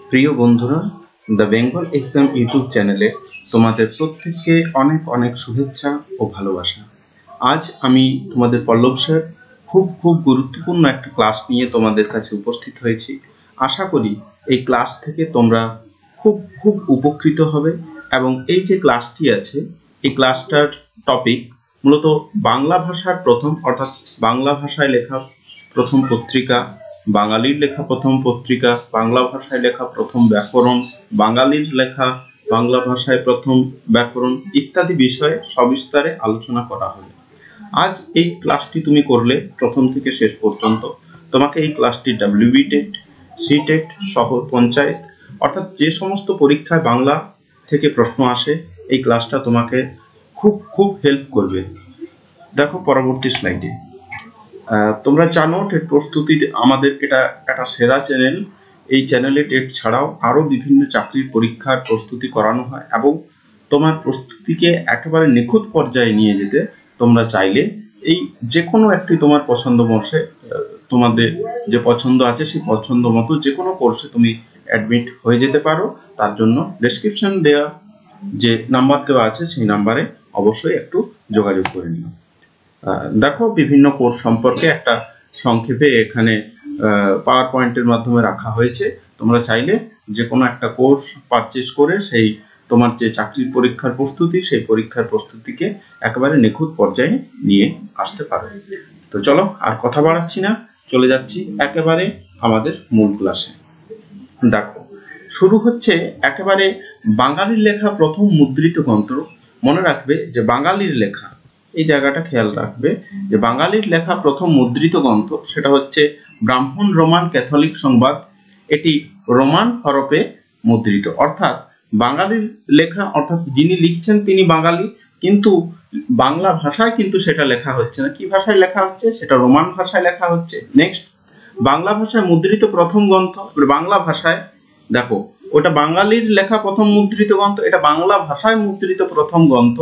প্রিয় বন্ধুরা, the Bengal exam YouTube চ্যানেলে তোমাদের প্রত্যেককে অনেক অনেক শুভেচ্ছা ও ভালোবাসা। আজ আমি তোমাদের পল্লব স্যার খুব গুরুত্বপূর্ণ একটা ক্লাস নিয়ে তোমাদের কাছে উপস্থিত হয়েছি। আশা করি এই ক্লাস থেকে তোমরা খুব উপকৃত হবে এবং এই যে ক্লাসটি আছে এই ক্লাসটার টপিক মূলত বাংলা ভাষার প্রথম অর্থাৎ বাংলা ভাষায় লেখা প্রথম পত্রিকা, বাঙালির লেখা প্রথম পত্রিকা, বাংলা ভাষায় লেখা প্রথম ব্যাকরণ, বাঙালির লেখা বাংলা ভাষায় প্রথম ব্যাকরণ ইত্যাদি বিষয়ে সবিস্তারে আলোচনা করা হবে। আজ এই ক্লাসটি তুমি করলে প্রথম থেকে শেষ পর্যন্ত তোমাকে এই ক্লাসটি WB টেট, সি টেট, শহর পঞ্চায়েত অর্থাৎ যে সমস্ত পরীক্ষায় বাংলা থেকে প্রশ্ন আসে এই ক্লাসটা তোমাকে খুব হেল্প করবে। দেখো পরবর্তী স্লাইডে। তোমরা জানো টেট প্রস্তুতি আমাদের এটা একটা সেরা চ্যানেল। এই চ্যানেলে টেট ছাড়াও আরো বিভিন্ন চাকরির পরীক্ষার প্রস্তুতি করানো হয় এবং তোমার প্রস্তুতিকে একেবারে নিখুঁত পর্যায়ে নিয়ে যেতে তোমরা চাইলে এই যে কোনো একটি তোমার পছন্দ কোর্সে, তোমাদের যে পছন্দ আছে সেই পছন্দ মতো যে কোনো কোর্সে তুমি অ্যাডমিট হয়ে যেতে পারো। তার জন্য ডেসক্রিপশন দেওয়া যে নাম্বার দেওয়া আছে সেই নাম্বারে অবশ্যই একটু যোগাযোগ করে নিও। দেখো বিভিন্ন কোর্স সম্পর্কে একটা সংক্ষেপে এখানে পাওয়ার পয়েন্টের মাধ্যমে রাখা হয়েছে। তোমরা চাইলে যে কোনো একটা কোর্স পারচেজ করে সেই তোমার যে চাকরির পরীক্ষার প্রস্তুতি সেই পরীক্ষার প্রস্তুতিকে একেবারে নিখুঁত পর্যায়ে নিয়ে আসতে পারো। তো চলো আর কথা বাড়াচ্ছি না, চলে যাচ্ছি একেবারে আমাদের মূল ক্লাসে। দেখো শুরু হচ্ছে একেবারে বাঙালির লেখা প্রথম মুদ্রিত গ্রন্থ। মনে রাখবে যে বাঙালির লেখা, এই জায়গাটা খেয়াল রাখবে যে বাঙালির লেখা প্রথম মুদ্রিত গ্রন্থ সেটা হচ্ছে ব্রাহ্মণ রোমান ক্যাথলিক সংবাদ। এটি রোমান হরফে মুদ্রিত, অর্থাৎ বাঙালির লেখা অর্থাৎ যিনি লিখছেন তিনি বাঙালি, কিন্তু বাংলা ভাষায় কিন্তু সেটা লেখা হচ্ছে না। কি ভাষায় লেখা হচ্ছে? সেটা রোমান ভাষায় লেখা হচ্ছে। নেক্সট, বাংলা ভাষায় মুদ্রিত প্রথম গ্রন্থ। বাংলা ভাষায় দেখো ওটা বাঙালির লেখা প্রথম মুদ্রিত গ্রন্থ, এটা বাংলা ভাষায় মুদ্রিত প্রথম গ্রন্থ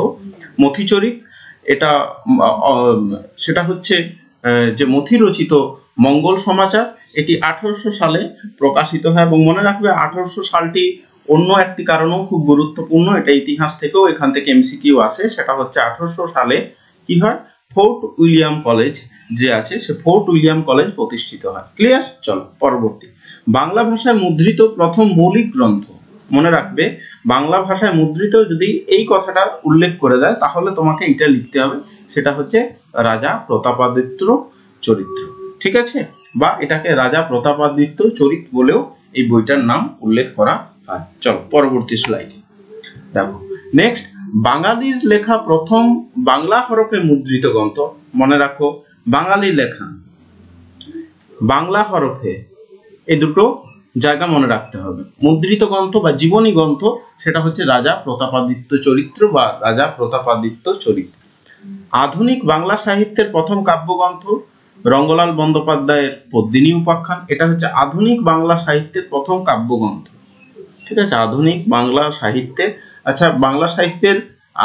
মথিচরিত। এটা সেটা হচ্ছে যে মথি রচিত মঙ্গল সমাচার। এটি 1800 সালে প্রকাশিত হয় এবং মনে রাখবে 1800 সালটি অন্য একটি কারণেও খুব গুরুত্বপূর্ণ। এটা ইতিহাস থেকেও এখান থেকে MCQ আসে। সেটা হচ্ছে 1800 সালে কি হয়, ফোর্ট উইলিয়াম কলেজ যে আছে সে ফোর্ট উইলিয়াম কলেজ প্রতিষ্ঠিত হয়। ক্লিয়ার? চলো পরবর্তী। বাংলা ভাষায় মুদ্রিত প্রথম মৌলিক গ্রন্থ। মনে রাখবে বাংলা ভাষায় মুদ্রিত যদি এই কথাটা উল্লেখ করে দেয় তাহলে তোমাকে এটা লিখতে হবে, সেটা হচ্ছে রাজা প্রতাপাদিত্য চরিত্র। ঠিক আছে? বা এটাকে রাজা প্রতাপাদিত্য চরিত বলেও এই বইটার নাম উল্লেখ করা হয়। চলো পরবর্তী স্লাইডে দেখো। নেক্সট, বাঙালির লেখা প্রথম বাংলা হরফে মুদ্রিত গ্রন্থ। মনে রাখো বাঙালির লেখা বাংলা হরফে, এই দুটো জায়গা মনে রাখতে হবে। মুদ্রিত গ্রন্থ বা জীবনী গ্রন্থ সেটা হচ্ছে রাজা প্রতাপাদিত্য চরিত্র বা রাজা প্রতাপাদিত্য চরিত। আধুনিক বাংলা সাহিত্যের প্রথম কাব্যগ্রন্থ রঙ্গলাল বন্দ্যোপাধ্যায়ের পদ্মিনী উপাখ্যান। এটা হচ্ছে আধুনিক বাংলা সাহিত্যের প্রথম কাব্যগ্রন্থ। ঠিক আছে? আধুনিক বাংলা সাহিত্যের, আচ্ছা বাংলা সাহিত্যের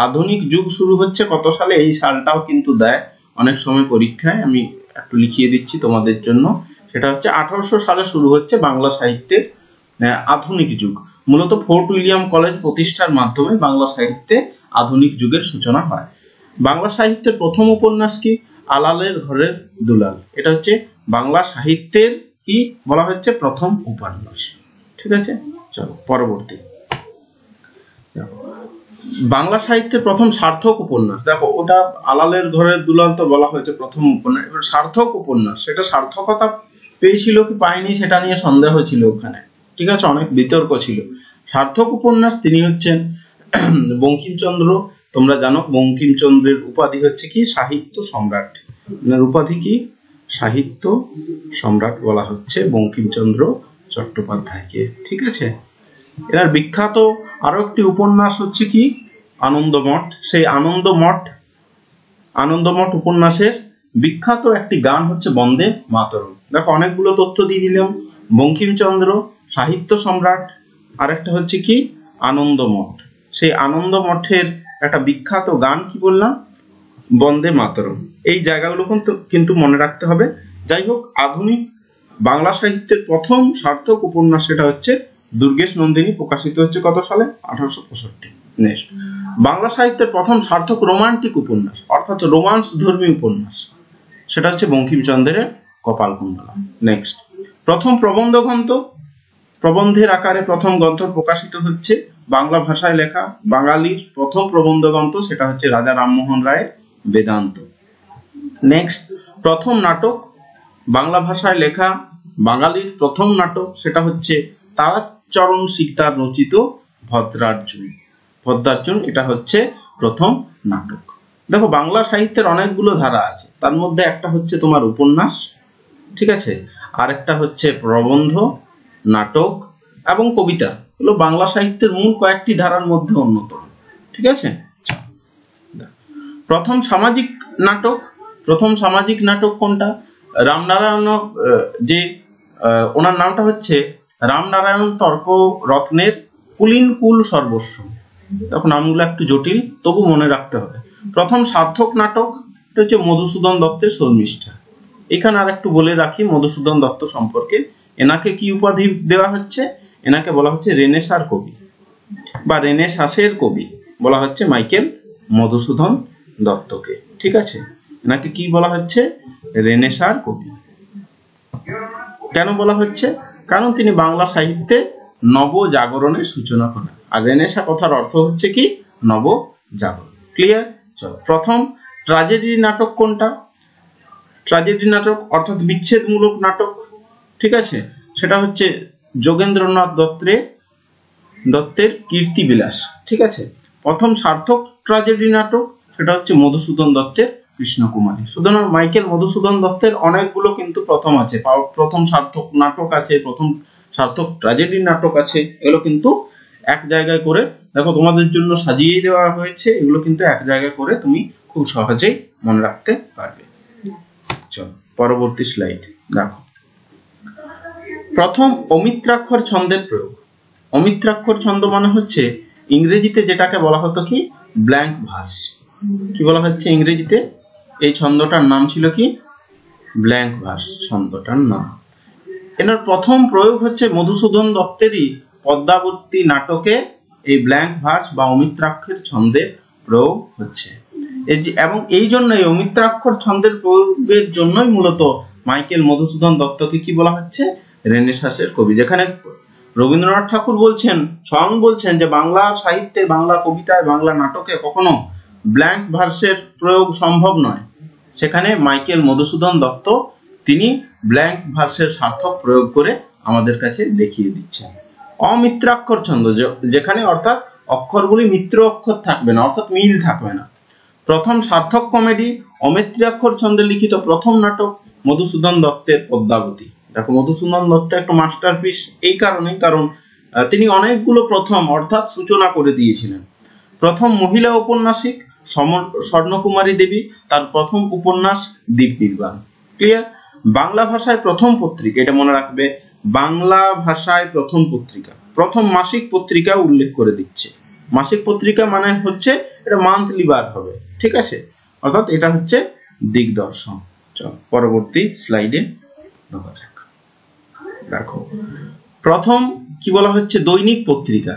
আধুনিক যুগ শুরু হচ্ছে কত সালে এই সালটাও কিন্তু দেয় অনেক সময় পরীক্ষায়, আমি একটু লিখিয়ে দিচ্ছি তোমাদের জন্য। সেটা হচ্ছে 1800 সালে শুরু হচ্ছে বাংলা সাহিত্যের আধুনিক যুগ। মূলত ফোর্ট উইলিয়াম কলেজ প্রতিষ্ঠার মাধ্যমে বাংলা সাহিত্যে আধুনিক যুগের সূচনা হয়। বাংলা সাহিত্যের প্রথম উপন্যাস কি? আলালের ঘরের দুলাল। এটা হচ্ছে বাংলা সাহিত্যের কি বলা হচ্ছে প্রথম উপন্যাস। ঠিক আছে? চলো পরবর্তী। বাংলা সাহিত্যের প্রথম সার্থক উপন্যাস। দেখো ওটা আলালের ঘরের দুলাল তো বলা হয়েছে প্রথম উপন্যাস। এবার সার্থক উপন্যাস, সেটা সার্থকতা পেয়েছিল কি পায়নি সেটা নিয়ে সন্দেহ ছিল ওখানে। ঠিক আছে? অনেক বিতর্ক ছিল। সার্থক উপন্যাস তিনি হচ্ছেন বঙ্কিমচন্দ্র। তোমরা জানো বঙ্কিমচন্দ্রের উপাধি হচ্ছে কি সাহিত্য সম্রাট। উপাধি কি? সাহিত্য সম্রাট বলা হচ্ছে বঙ্কিমচন্দ্র চট্টোপাধ্যায়কে। ঠিক আছে? এনার বিখ্যাত আরো একটি উপন্যাস হচ্ছে কি আনন্দমঠ। সেই আনন্দমঠ উপন্যাসের বিখ্যাত একটি গান হচ্ছে বন্দে মাতরম। দেখো অনেকগুলো তথ্য দিয়ে দিলাম। বঙ্কিমচন্দ্র, সাহিত্য সম্রাট, আরেকটা হচ্ছে কি আনন্দমঠ। সেই আনন্দমঠের একটা বিখ্যাত গান কি বললাম? বন্দে মাতরম। এই জায়গাগুলো কিন্তু মনে রাখতে হবে। যাই হোক, আধুনিক বাংলা সাহিত্যের প্রথম সার্থক উপন্যাস সেটা হচ্ছে দুর্গেশ নন্দিনী প্রকাশিত হচ্ছে কত সালে? 1865। নেক্সট, বাংলা সাহিত্যের প্রথম সার্থক রোমান্টিক উপন্যাস অর্থাৎ রোমান্স ধর্মী উপন্যাস, সেটা হচ্ছে বঙ্কিমচন্দ্রের কপালকুণ্ডলা। নেক্সট, প্রথম প্রবন্ধ গ্রন্থ, প্রবন্ধের আকারে প্রথম গ্রন্থ প্রকাশিত হচ্ছে বাংলা ভাষায় লেখা বাঙালির প্রথম প্রবন্ধ গ্রন্থ, সেটা হচ্ছে রাজা রামমোহন রায়ের বেদান্ত। নেক্সট, প্রথম নাটক, বাংলা ভাষায় লেখা বাঙালির প্রথম নাটক, সেটা হচ্ছে তারাচরণ শিকদার রচিত ভদ্রার্জুন। ভদ্রার্জুন এটা হচ্ছে প্রথম নাটক। দেখো, বাংলা সাহিত্যের অনেকগুলো ধারা আছে, তার মধ্যে একটা হচ্ছে তোমার উপন্যাস, ঠিক আছে, আর একটা হচ্ছে প্রবন্ধ, নাটক এবং কবিতা, এগুলো বাংলা সাহিত্যের মূল কয়েকটি ধারার মধ্যে অন্যতম, ঠিক আছে। প্রথম সামাজিক নাটক, প্রথম সামাজিক নাটক কোনটা? রামনারায়ণ, যে ওনার নামটা হচ্ছে রামনারায়ণ তর্ক রত্নের কুলীন কুল সর্বস্ব। তখন নামগুলো একটু জটিল, তবু মনে রাখতে হবে। প্রথম সার্থক নাটক এটা হচ্ছে মধুসূদন দত্তের শর্মিষ্ঠা। এখানে আর একটু বলে রাখি মধুসূদন দত্ত সম্পর্কে, এনাকে কি উপাধি দেওয়া হচ্ছে? এনাকে বলা হচ্ছে রেনেসাঁর কবি বা রেনেসাঁসের কবি বলা হচ্ছে মাইকেল মধুসূদন দত্তকে, ঠিক আছে। এনাকে কি বলা হচ্ছে? রেনেসাঁর কবি। কেন বলা হচ্ছে? কারণ তিনি বাংলা সাহিত্যে নবজাগরণের সূচনা করেন। আর রেনেসাঁ কথার অর্থ হচ্ছে কি? নবজাগরণ। ক্লিয়ার? চলো, প্রথম ট্র্যাজেডি নাটক কোনটা? ট্র্যাজেডি নাটক অর্থাৎ বিচ্ছেদমূলক নাটক, ঠিক আছে, সেটা হচ্ছে যোগেন্দ্রনাথ দত্তের কীর্তিবিলাস, ঠিক আছে। প্রথম সার্থক ট্র্যাজেডি নাটক সেটা হচ্ছে মধুসূদন দত্তের কৃষ্ণকুমারী। সুতরাং মাইকেল মধুসূদন দত্তের অনেকগুলো কিন্তু প্রথম আছে, প্রথম সার্থক নাটক আছে, প্রথম সার্থক ট্র্যাজেডি নাটক আছে, এগুলো কিন্তু এক জায়গায় করে দেখো তোমাদের জন্য সাজিয়ে দেওয়া হয়েছে, এগুলো কিন্তু এক জায়গায় করে তুমি খুব সহজেই মনে রাখতে পারবে। চলো পরবর্তী স্লাইড দেখো। প্রথম অমিত্রাক্ষর ছন্দের প্রয়োগ। অমিত্রাক্ষর ছন্দ মানে হচ্ছে ইংরেজিতে যেটাকে বলা হতো কি? Blank verse. কি বলা হচ্ছে ইংরেজিতে? এই ছন্দটার নাম ছিল কি? ব্ল্যাঙ্ক ভার্স ছন্দটার নাম। এর প্রথম প্রয়োগ হচ্ছে মধুসূদন দত্তেরই পদ্মাবতী নাটকে এই ব্ল্যাঙ্ক ভার্স বা অমিত্রাক্ষর ছন্দের প্রয়োগ হচ্ছে। এবং এই জন্যই অমিত্রাক্ষর ছন্দের প্রয়োগের জন্যই মূলত মাইকেল মধুসূদন দত্তকে কি বলা হচ্ছে? রেনেসাঁসের কবি। যেখানে রবীন্দ্রনাথ ঠাকুর স্বয়ং বলছেন যে বাংলা সাহিত্যে, বাংলা কবিতায়, বাংলা নাটকে কখনো ব্ল্যাঙ্ক ভার্সের প্রয়োগ সম্ভব নয়, সেখানে মাইকেল মধুসূদন দত্ত তিনি ব্ল্যাঙ্ক ভার্সের সার্থক প্রয়োগ করে আমাদের কাছে দেখিয়ে দিচ্ছেন। অমিত্রাক্ষর ছন্দ যেখানে অর্থাৎ অক্ষরগুলি মিত্র অক্ষর থাকবে না, অর্থাৎ মিল থাকবে না। প্রথম সার্থক কমেডি অমিত্রাক্ষর ছন্দে লিখিত প্রথম নাটক মধুসূদন দত্তের পদ্মাবতী। দেখো, মধুসূদন দত্ত একটা মাস্টারপিস এই কারণে, কারণ তিনি অনেকগুলো প্রথম অর্থাৎ সূচনা করে দিয়েছিলেন। প্রথম মহিলা ঔপন্যাসিক স্বর্ণকুমারী দেবী, তার প্রথম উপন্যাস দীপনির্বাণ। ক্লিয়ার? বাংলা ভাষায় প্রথম পত্রিকা, এটা মনে রাখবে, বাংলা ভাষায় প্রথম পত্রিকা, প্রথম মাসিক পত্রিকা উল্লেখ করে দিচ্ছে। মাসিক পত্রিকা মানে হচ্ছে এটা মান্থলি বার হবে, ঠিক আছে, অর্থাৎ এটা হচ্ছে দিগদর্শন। চল পরবর্তী স্লাইডে ঢোকা যাক। দেখো, প্রথম কি বলা হচ্ছে? দৈনিক পত্রিকা।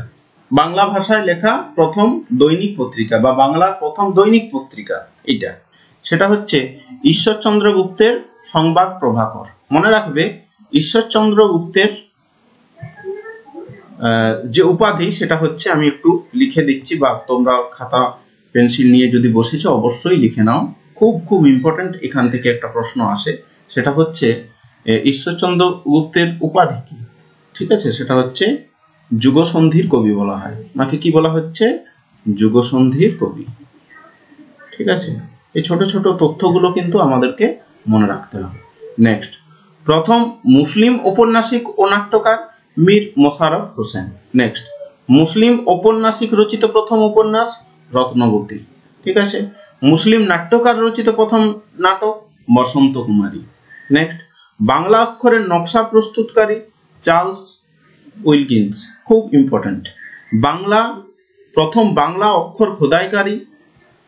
বাংলা ভাষায় লেখা প্রথম দৈনিক পত্রিকা বা বাংলার প্রথম দৈনিক পত্রিকা এটা, সেটা হচ্ছে ঈশ্বরচন্দ্র গুপ্তের সংবাদ প্রভাকর। মনে রাখবে, ঈশ্বরচন্দ্র গুপ্তের যে উপাধি সেটা হচ্ছে, আমি একটু লিখে দিচ্ছি, বা তোমরা খাতা পেন্সিল নিয়ে যদি বসেছো অবশ্যই লিখে নাও, খুব খুব ইম্পর্টেন্ট, এখান থেকে একটা প্রশ্ন আসে। সেটা হচ্ছে ঈশ্বরচন্দ্র গুপ্তের উপাধি কি? ঠিক আছে, সেটা হচ্ছে যুগসন্ধির কবি বলা হয়। নাকি কি বলা হচ্ছে? যুগসন্ধির কবি। ঠিক আছে, এই ছোট ছোট তথ্যগুলো কিন্তু আমাদেরকে মনে রাখতে হবে। নেক্সট, প্রথম মুসলিম ঔপন্যাসিক ও নাট্যকার মীর মোশাররফ হোসেন। নেক্সট, মুসলিম ঔপন্যাসিক রচিত প্রথম উপন্যাস রত্নবতী। ঠিক আছে, মুসলিম নাট্যকার রচিত প্রথম নাটক বসন্ত কুমারী। নেক্সট, বাংলা অক্ষরের নকশা প্রস্তুতকারী চার্লস উইলকিন্স, খুব ইম্পর্টেন্ট। প্রথম বাংলা অক্ষর খোদাইকারী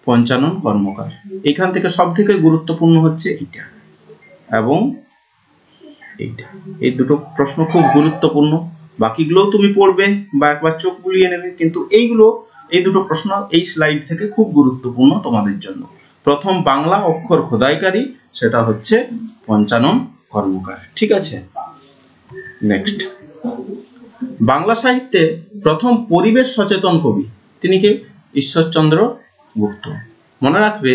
পঞ্চানন কর্মকার। এখান থেকে সব থেকে গুরুত্বপূর্ণ হচ্ছে এটা এবং এইটা, এই দুটো প্রশ্ন খুব গুরুত্বপূর্ণ। বাকিগুলোও তুমি পড়বে বা একবার চোখ বুলিয়ে নেবে, কিন্তু এই দুটো প্রশ্ন এই স্লাইড থেকে খুব গুরুত্বপূর্ণ তোমাদের জন্য। প্রথম বাংলা অক্ষর খোদাইকারী, সেটা হচ্ছে পঞ্চানন কর্মকার। ঠিক আছে, নেক্সট। বাংলা সাহিত্যে প্রথম পরিবেশ সচেতন কবি তিনি কে? ঈশ্বরচন্দ্র গুপ্ত। মনে রাখবে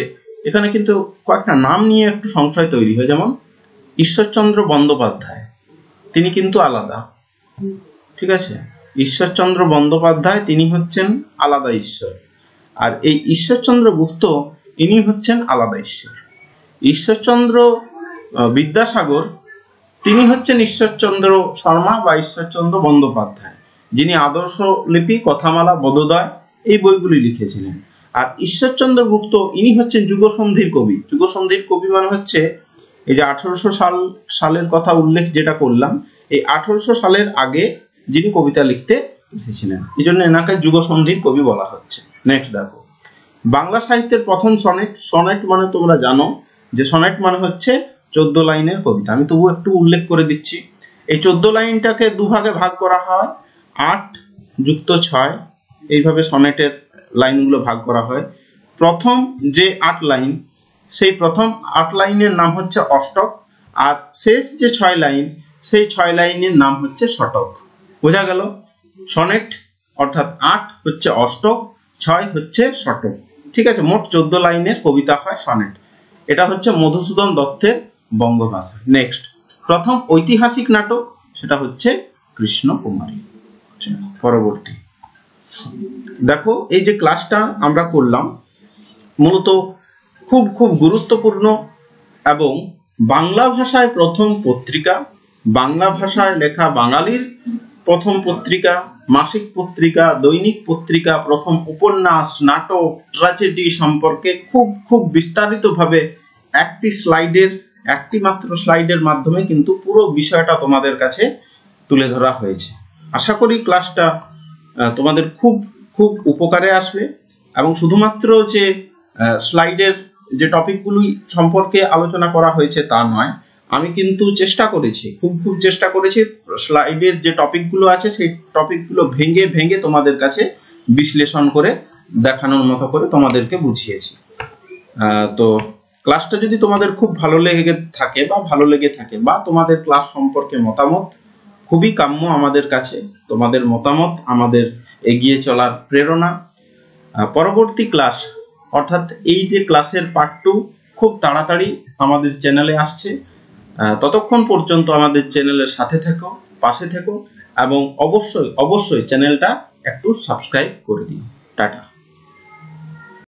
এখানে কিন্তু কয়েকটা নাম নিয়ে একটু সংশয় তৈরি হয়, যেমন ঈশ্বরচন্দ্র বন্দ্যোপাধ্যায়, তিনি কিন্তু আলাদা। ঠিক আছে, ঈশ্বরচন্দ্র বন্দ্যোপাধ্যায় তিনি হচ্ছেন আলাদা ঈশ্বর, আর এই ঈশ্বরচন্দ্র গুপ্ত ইনি হচ্ছেন আলাদা ঈশ্বর। ঈশ্বরচন্দ্র বিদ্যাসাগর তিনি হচ্ছেন ঈশ্বরচন্দ্র শর্মা বা ঈশ্বরচন্দ্র বন্দ্যোপাধ্যায়, যিনি আদর্শ লিপি, কথামালা, বোধোদয় এই বইগুলি লিখেছিলেন। আর ঈশ্বরচন্দ্র গুপ্ত ইনি হচ্ছেন যুগসন্ধির কবি। যুগসন্ধির কবি মানে হচ্ছে এই যে 1800 সালের কথা উল্লেখ যেটা করলাম, এই 1800 সালের আগে যিনি কবিতা লিখতে এসেছিলেন, এই জন্য এনাকে যুগসন্ধির কবি বলা হচ্ছে। নেক্সট দেখো, বাংলা সাহিত্যের প্রথম সনেট। সনেট মানে তোমরা জানো যে সনেট মানে হচ্ছে 14 লাইনের কবিতা। আমি তবু একটু উল্লেখ করে দিচ্ছি। এই 14 লাইনটাকে দুভাগে ভাগ করা হয়, 8 যুক্ত 6, এইভাবে সনেটের লাইনগুলো ভাগ করা হয়। প্রথম যে 8 লাইন, সেই প্রথম 8 লাইনের নাম হচ্ছে অষ্টক, আর শেষ যে 6 লাইন, সেই 6 লাইনের নাম হচ্ছে শতক। বোঝা গেল? সনেট অর্থাৎ 8 হচ্ছে অষ্টক, 6 হচ্ছে শতক। ঠিক আছে, মোট 14 লাইনের কবিতা হয় সনেট। এটা হচ্ছে মধুসূদন দত্তের বঙ্গভাষা। নেক্সট, প্রথম ঐতিহাসিক নাটক, সেটা হচ্ছে কৃষ্ণকুমারী। পরবর্তী দেখো, এই যে ক্লাসটা আমরা করলাম মূলত খুব খুব গুরুত্বপূর্ণ, এবং বাংলা ভাষায় প্রথম পত্রিকা, বাংলা ভাষায় লেখা বাঙালির প্রথম পত্রিকা, মাসিক পত্রিকা, দৈনিক পত্রিকা, প্রথম উপন্যাস, নাটক, ট্র্যাজেডি সম্পর্কে খুব খুব বিস্তারিতভাবে একটি মাত্র স্লাইডের মাধ্যমে কিন্তু পুরো বিষয়টা তোমাদের কাছে তুলে ধরা হয়েছে। আশা করি ক্লাসটা তোমাদের খুব খুব উপকারে আসবে, এবং শুধুমাত্র যে স্লাইডের যে টপিকগুলি সম্পর্কে আলোচনা করা হয়েছে তা নয়, আমি কিন্তু চেষ্টা করেছি, খুব চেষ্টা করেছি স্লাইডের যে টপিকগুলো আছে সেই টপিকগুলো ভেঙে ভেঙে তোমাদের কাছে বিশ্লেষণ করে দেখানোর মতো করে তোমাদেরকে বুঝিয়েছি। তো ক্লাসটা যদি তোমাদের খুব ভালো লেগে থাকে বা তোমাদের ক্লাস সম্পর্কে মতামত, খুবই কাম্য আমাদের কাছে। তোমাদের মতামত আমাদের এগিয়ে চলার প্রেরণা। পরবর্তী ক্লাস অর্থাৎ এই যে ক্লাসের পার্ট 2 খুব তাড়াতাড়ি আমাদের চ্যানেলে আসছে। ততক্ষণ পর্যন্ত আমাদের চ্যানেলের সাথে থেকো, পাশে থেকো, এবং অবশ্যই চ্যানেলটা একটু সাবস্ক্রাইব করে দিও। টাটা।